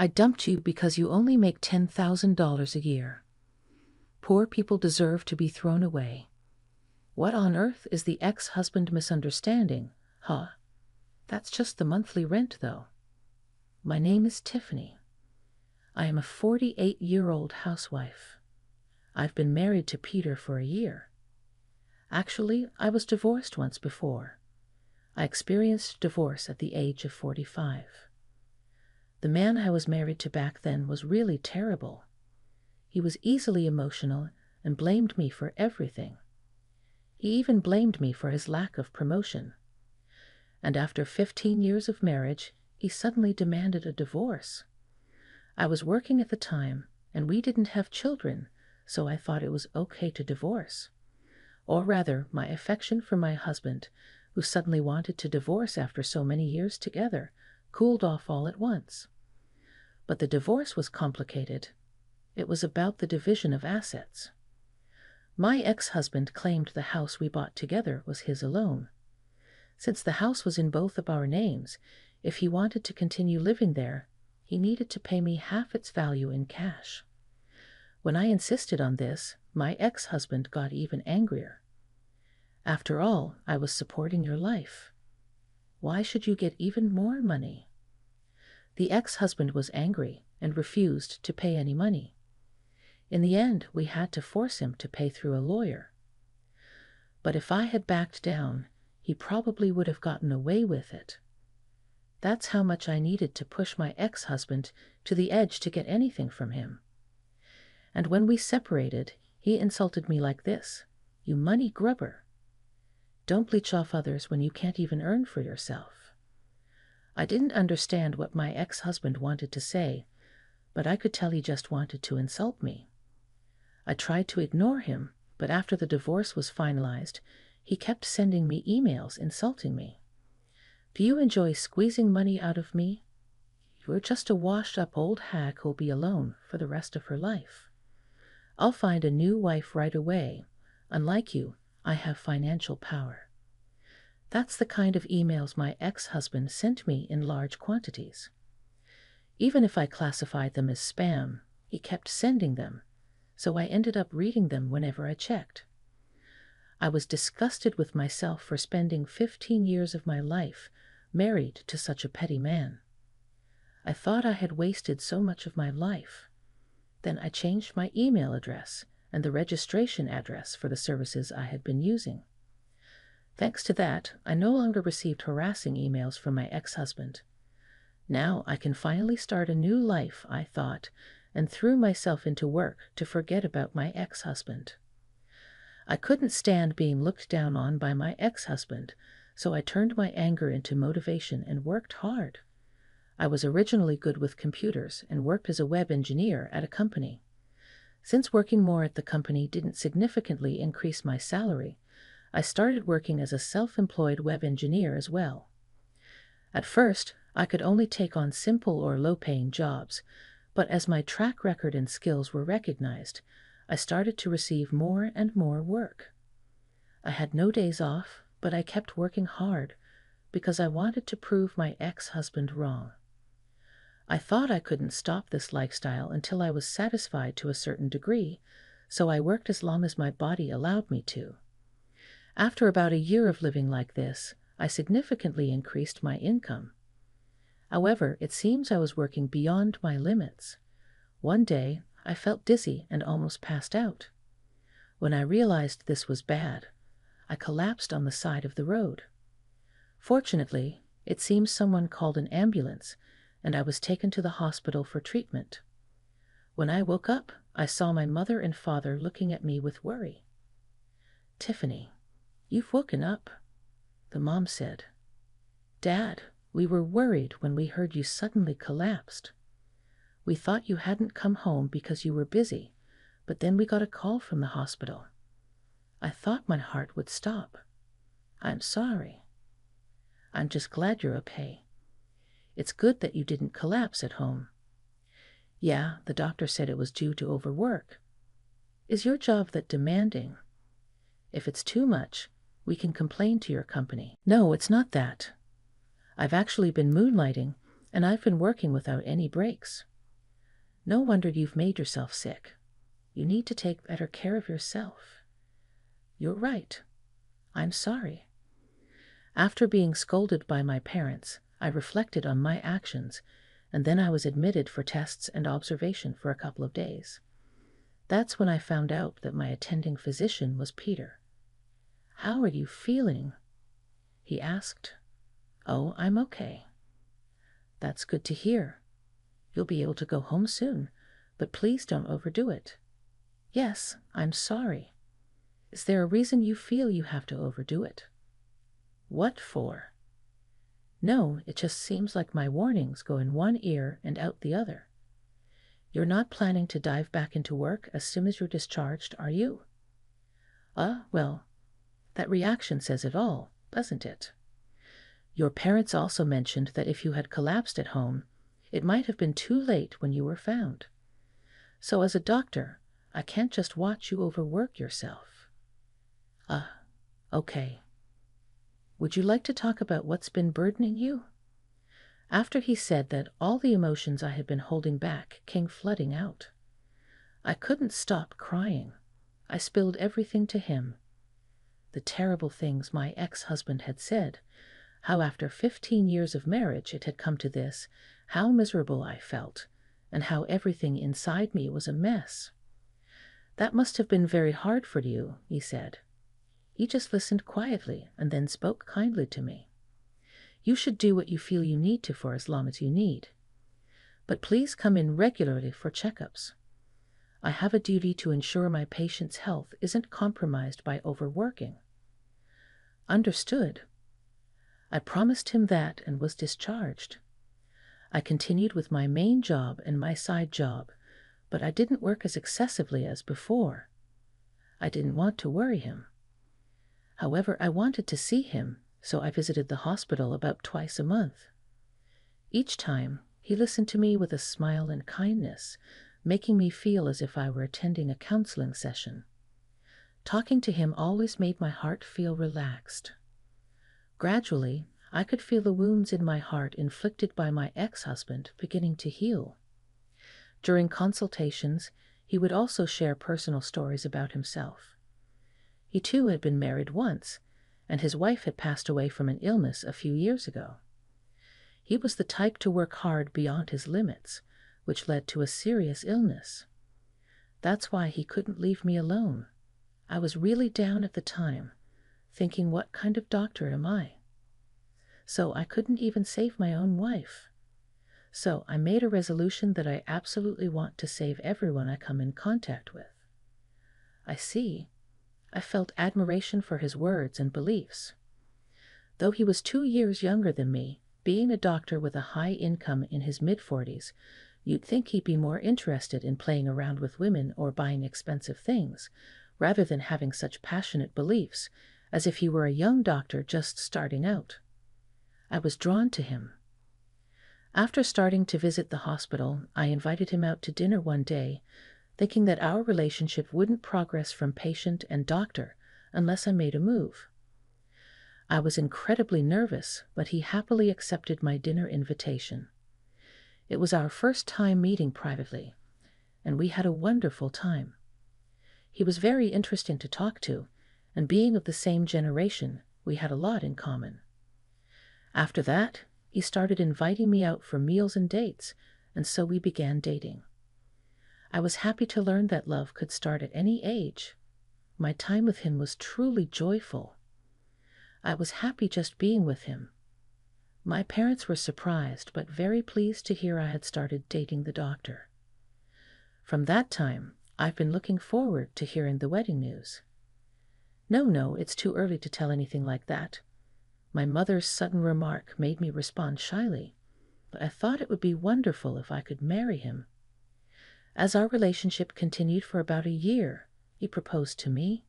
I dumped you because you only make $10,000 a year. Poor people deserve to be thrown away. What on earth is the ex-husband misunderstanding, huh? That's just the monthly rent, though. My name is Tiffany. I am a 48-year-old housewife. I've been married to Peter for a year. Actually, I was divorced once before. I experienced divorce at the age of 45. The man I was married to back then was really terrible. He was easily emotional and blamed me for everything. He even blamed me for his lack of promotion. And after 15 years of marriage, he suddenly demanded a divorce. I was working at the time, and we didn't have children, so I thought it was okay to divorce. Or rather, my affection for my husband, who suddenly wanted to divorce after so many years together, cooled off all at once. But the divorce was complicated. It was about the division of assets. My ex-husband claimed the house we bought together was his alone. Since the house was in both of our names, if he wanted to continue living there, he needed to pay me half its value in cash. When I insisted on this, my ex-husband got even angrier. After all, I was supporting your life. Why should you get even more money? The ex-husband was angry and refused to pay any money. In the end, we had to force him to pay through a lawyer. But if I had backed down, he probably would have gotten away with it. That's how much I needed to push my ex-husband to the edge to get anything from him. And when we separated, he insulted me like this: "You money grubber. Don't bleach off others when you can't even earn for yourself." I didn't understand what my ex-husband wanted to say, but I could tell he just wanted to insult me. I tried to ignore him, but after the divorce was finalized, he kept sending me emails insulting me. "Do you enjoy squeezing money out of me? You're just a washed-up old hag who'll be alone for the rest of her life. I'll find a new wife right away. Unlike you, I have financial power." That's the kind of emails my ex-husband sent me in large quantities. Even if I classified them as spam, he kept sending them, so I ended up reading them whenever I checked. I was disgusted with myself for spending 15 years of my life married to such a petty man. I thought I had wasted so much of my life. Then I changed my email address and the registration address for the services I had been using. Thanks to that, I no longer received harassing emails from my ex-husband. Now I can finally start a new life, I thought, and threw myself into work to forget about my ex-husband. I couldn't stand being looked down on by my ex-husband, so I turned my anger into motivation and worked hard. I was originally good with computers and worked as a web engineer at a company. Since working more at the company didn't significantly increase my salary, I started working as a self-employed web engineer as well. At first, I could only take on simple or low-paying jobs, but as my track record and skills were recognized, I started to receive more and more work. I had no days off, but I kept working hard because I wanted to prove my ex-husband wrong. I thought I couldn't stop this lifestyle until I was satisfied to a certain degree, so I worked as long as my body allowed me to. After about a year of living like this, I significantly increased my income. However, it seems I was working beyond my limits. One day, I felt dizzy and almost passed out. When I realized this was bad, I collapsed on the side of the road. Fortunately, it seems someone called an ambulance, and I was taken to the hospital for treatment. When I woke up, I saw my mother and father looking at me with worry. "Tiffany, you've woken up," the mom said. "Dad, we were worried when we heard you suddenly collapsed. We thought you hadn't come home because you were busy, but then we got a call from the hospital. I thought my heart would stop. I'm sorry. I'm just glad you're okay. It's good that you didn't collapse at home." "Yeah, the doctor said it was due to overwork." "Is your job that demanding? If it's too much, we can complain to your company." "No, it's not that. I've actually been moonlighting, and I've been working without any breaks. No wonder you've made yourself sick. You need to take better care of yourself. You're right. I'm sorry. After being scolded by my parents, I reflected on my actions, and then I was admitted for tests and observation for a couple of days. That's when I found out that my attending physician was Peter. "How are you feeling?" he asked. "Oh, I'm okay." "That's good to hear. You'll be able to go home soon, but please don't overdo it." "Yes, I'm sorry." "Is there a reason you feel you have to overdo it?" "What for?" "No, it just seems like my warnings go in one ear and out the other. You're not planning to dive back into work as soon as you're discharged, are you?" Well, that reaction says it all, doesn't it? Your parents also mentioned that if you had collapsed at home, it might have been too late when you were found. So as a doctor, I can't just watch you overwork yourself." Okay. Would you like to talk about what's been burdening you?" After he said that, all the emotions I had been holding back came flooding out. I couldn't stop crying. I spilled everything to him. The terrible things my ex-husband had said, how after 15 years of marriage it had come to this, how miserable I felt, and how everything inside me was a mess. "That must have been very hard for you," he said. He just listened quietly and then spoke kindly to me. "You should do what you feel you need to for as long as you need. But please come in regularly for checkups. I have a duty to ensure my patient's health isn't compromised by overworking." Understood. I promised him that and was discharged. I continued with my main job and my side job, but I didn't work as excessively as before. I didn't want to worry him. However, I wanted to see him, so I visited the hospital about twice a month. Each time, he listened to me with a smile and kindness, making me feel as if I were attending a counseling session. Talking to him always made my heart feel relaxed. Gradually, I could feel the wounds in my heart inflicted by my ex-husband beginning to heal. During consultations, he would also share personal stories about himself. He too had been married once, and his wife had passed away from an illness a few years ago. He was the type to work hard beyond his limits, which led to a serious illness. That's why he couldn't leave me alone. I was really down at the time, thinking, what kind of doctor am I? So I couldn't even save my own wife. So I made a resolution that I absolutely want to save everyone I come in contact with. I see. I felt admiration for his words and beliefs. Though he was 2 years younger than me, being a doctor with a high income in his mid-40s, you'd think he'd be more interested in playing around with women or buying expensive things, rather than having such passionate beliefs, as if he were a young doctor just starting out. I was drawn to him. After starting to visit the hospital, I invited him out to dinner one day, thinking that our relationship wouldn't progress from patient and doctor unless I made a move. I was incredibly nervous, but he happily accepted my dinner invitation. It was our first time meeting privately, and we had a wonderful time. He was very interesting to talk to, and being of the same generation, we had a lot in common. After that, he started inviting me out for meals and dates, and so we began dating. I was happy to learn that love could start at any age. My time with him was truly joyful. I was happy just being with him. My parents were surprised, but very pleased to hear I had started dating the doctor. From that time, I've been looking forward to hearing the wedding news. No, it's too early to tell anything like that. My mother's sudden remark made me respond shyly, but I thought it would be wonderful if I could marry him. As our relationship continued for about a year, he proposed to me.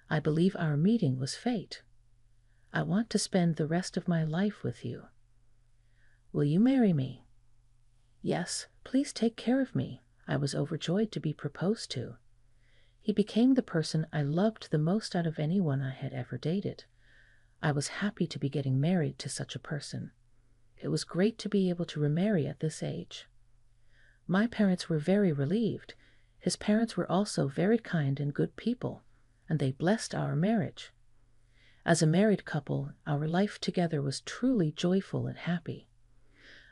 I believe our meeting was fate. I want to spend the rest of my life with you. Will you marry me? Yes, please take care of me. I was overjoyed to be proposed to. He became the person I loved the most out of anyone I had ever dated. I was happy to be getting married to such a person. It was great to be able to remarry at this age. My parents were very relieved. His parents were also very kind and good people, and they blessed our marriage. As a married couple, our life together was truly joyful and happy.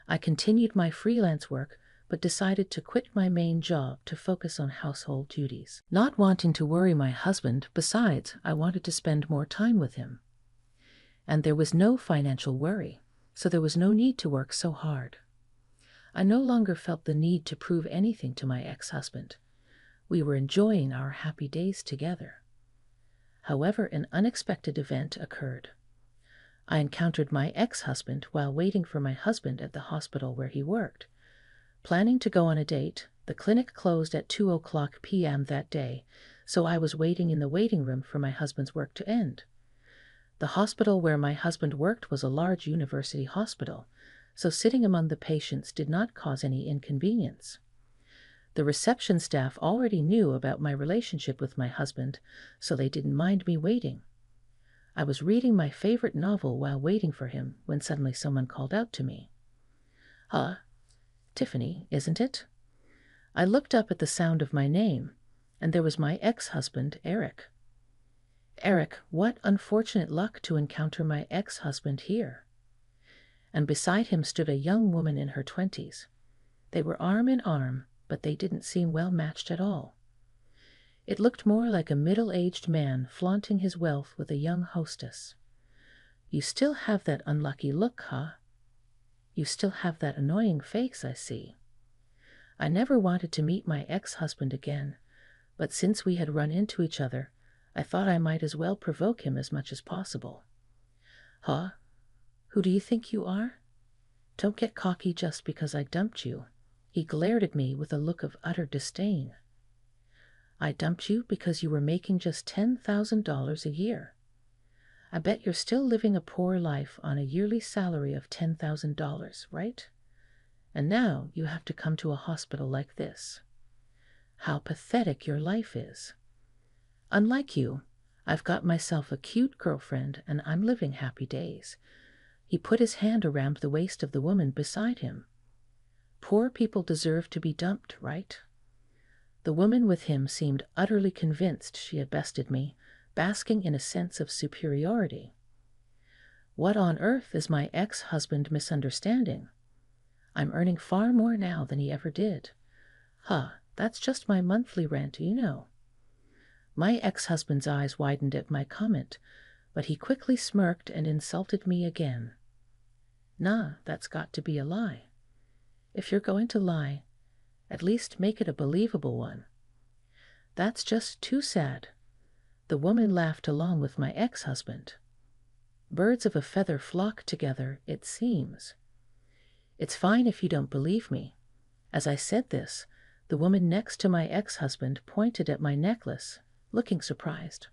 I continued my freelance work, but decided to quit my main job to focus on household duties. Not wanting to worry my husband, besides, I wanted to spend more time with him. And there was no financial worry, so there was no need to work so hard. I no longer felt the need to prove anything to my ex-husband. We were enjoying our happy days together. However, an unexpected event occurred. I encountered my ex-husband while waiting for my husband at the hospital where he worked. Planning to go on a date, the clinic closed at 2:00 p.m. that day, so I was waiting in the waiting room for my husband's work to end. The hospital where my husband worked was a large university hospital, so sitting among the patients did not cause any inconvenience. The reception staff already knew about my relationship with my husband, so they didn't mind me waiting. I was reading my favorite novel while waiting for him when suddenly someone called out to me. Tiffany, isn't it? I looked up at the sound of my name, and there was my ex-husband, Eric. Eric, what unfortunate luck to encounter my ex-husband here. And beside him stood a young woman in her 20s. They were arm in arm, but they didn't seem well matched at all. It looked more like a middle-aged man flaunting his wealth with a young hostess. You still have that unlucky look, huh? You still have that annoying face, I see. I never wanted to meet my ex-husband again, but since we had run into each other, I thought I might as well provoke him as much as possible. Huh? Who do you think you are? Don't get cocky just because I dumped you. He glared at me with a look of utter disdain. I dumped you because you were making just $10,000 a year. I bet you're still living a poor life on a yearly salary of $10,000, right? And now you have to come to a hospital like this. How pathetic your life is. Unlike you, I've got myself a cute girlfriend and I'm living happy days. He put his hand around the waist of the woman beside him. Poor people deserve to be dumped, right? The woman with him seemed utterly convinced she had bested me, basking in a sense of superiority. What on earth is my ex-husband misunderstanding? I'm earning far more now than he ever did. That's just my monthly rent, you know. My ex-husband's eyes widened at my comment, but he quickly smirked and insulted me again. Nah, that's got to be a lie. If you're going to lie, at least make it a believable one. That's just too sad. The woman laughed along with my ex-husband. Birds of a feather flock together, it seems. It's fine if you don't believe me. As I said this, the woman next to my ex-husband pointed at my necklace, looking surprised.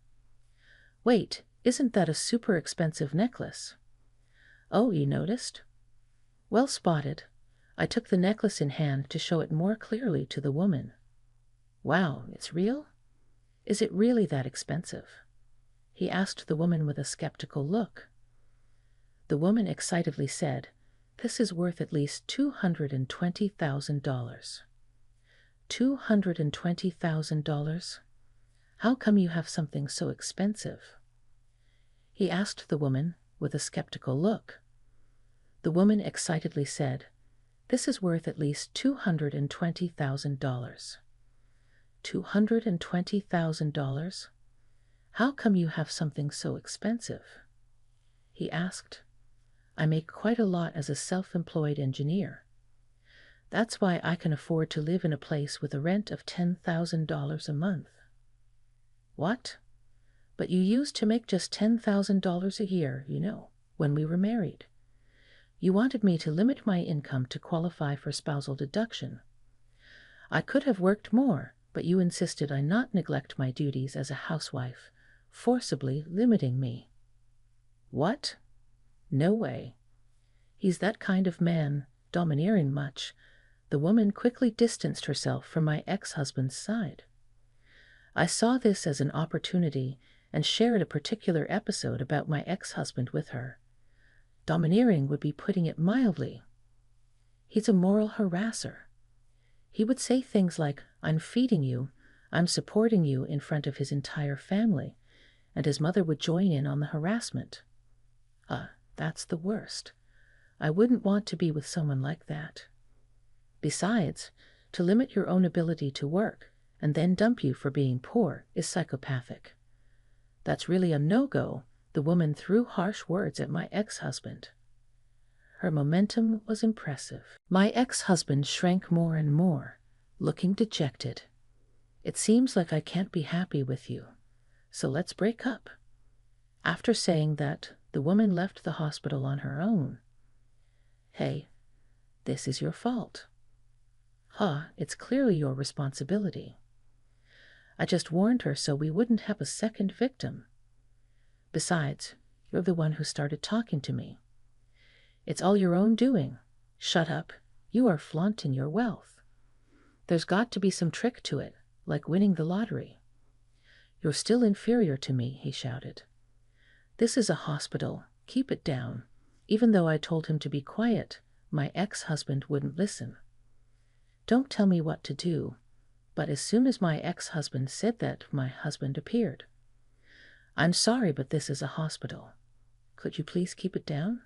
Wait, isn't that a super expensive necklace? Oh, you noticed? Well spotted. I took the necklace in hand to show it more clearly to the woman. Wow, it's real? Is it really that expensive? He asked the woman with a skeptical look. The woman excitedly said, This is worth at least $220,000. $220,000? How come you have something so expensive? He asked the woman with a skeptical look. The woman excitedly said, This is worth at least $220,000. $220,000? How come you have something so expensive? He asked. I make quite a lot as a self-employed engineer. That's why I can afford to live in a place with a rent of $10,000 a month. What? But you used to make just $10,000 a year, you know, when we were married. You wanted me to limit my income to qualify for spousal deduction. I could have worked more, but you insisted I not neglect my duties as a housewife, forcibly limiting me. What? No way. He's that kind of man, domineering much. The woman quickly distanced herself from my ex-husband's side. I saw this as an opportunity and shared a particular episode about my ex-husband with her. Domineering would be putting it mildly. He's a moral harasser. He would say things like, "I'm feeding you, I'm supporting you," in front of his entire family, and his mother would join in on the harassment. That's the worst. I wouldn't want to be with someone like that. Besides, to limit your own ability to work and then dump you for being poor is psychopathic. That's really a no-go. The woman threw harsh words at my ex-husband. Her momentum was impressive. My ex-husband shrank more and more, looking dejected. "It seems like I can't be happy with you, so let's break up." After saying that, the woman left the hospital on her own. "Hey, this is your fault." It's clearly your responsibility. I just warned her so we wouldn't have a second victim. Besides, you're the one who started talking to me. It's all your own doing. Shut up. You are flaunting your wealth. There's got to be some trick to it, like winning the lottery. "You're still inferior to me," he shouted. "This is a hospital. Keep it down." Even though I told him to be quiet, my ex-husband wouldn't listen. Don't tell me what to do. But as soon as my ex-husband said that, my husband appeared. "I'm sorry, but this is a hospital. Could you please keep it down?"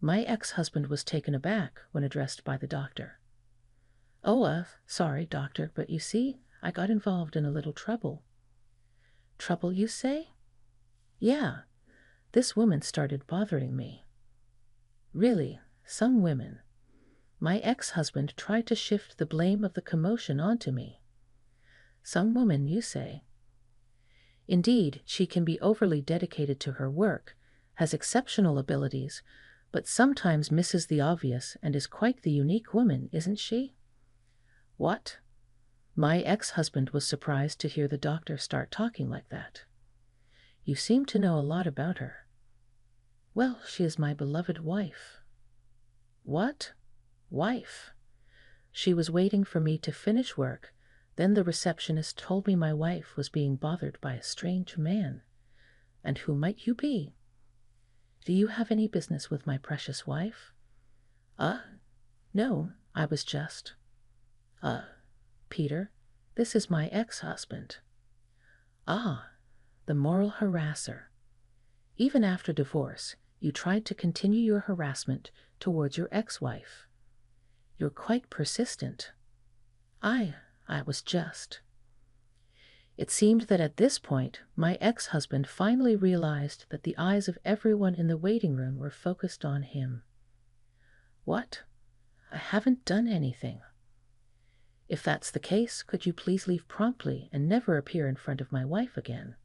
My ex-husband was taken aback when addressed by the doctor. Sorry, doctor, but you see, I got involved in a little trouble." "Trouble, you say?" "Yeah, this woman started bothering me." "Really, some women." My ex-husband tried to shift the blame of the commotion onto me. "Some woman, you say?" "Indeed, she can be overly dedicated to her work, has exceptional abilities, but sometimes misses the obvious and is quite the unique woman, isn't she?" "What?" My ex-husband was surprised to hear the doctor start talking like that. "You seem to know a lot about her." "Well, she is my beloved wife." "What? Wife?" She was waiting for me to finish work. Then the receptionist told me my wife was being bothered by a strange man. "And who might you be?" "Do you have any business with my precious wife?" No, I was just." "Peter, this is my ex-husband." The moral harasser. Even after divorce, you tried to continue your harassment towards your ex-wife. You're quite persistent." I was just." It seemed that at this point, my ex-husband finally realized that the eyes of everyone in the waiting room were focused on him. "What? I haven't done anything." "If that's the case, could you please leave promptly and never appear in front of my wife again?"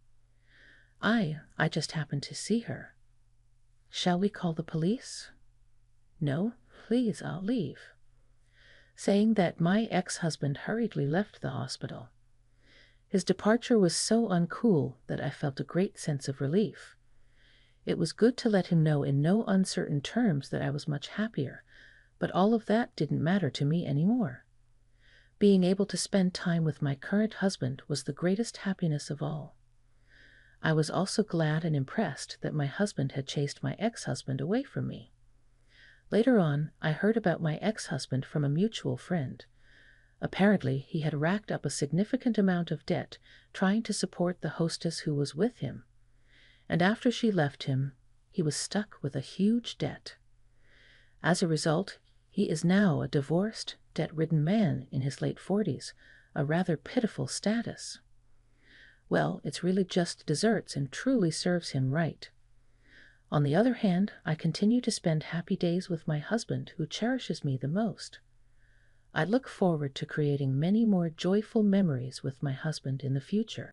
I just happened to see her." "Shall we call the police?" "No, please, I'll leave." Saying that, my ex-husband hurriedly left the hospital. His departure was so uncool that I felt a great sense of relief. It was good to let him know in no uncertain terms that I was much happier, but all of that didn't matter to me anymore. Being able to spend time with my current husband was the greatest happiness of all. I was also glad and impressed that my husband had chased my ex-husband away from me. Later on, I heard about my ex-husband from a mutual friend. Apparently, he had racked up a significant amount of debt trying to support the hostess who was with him. And after she left him, he was stuck with a huge debt. As a result, he is now a divorced, debt-ridden man in his late 40s, a rather pitiful status. Well, it's really just desserts and truly serves him right. On the other hand, I continue to spend happy days with my husband who cherishes me the most. I look forward to creating many more joyful memories with my husband in the future.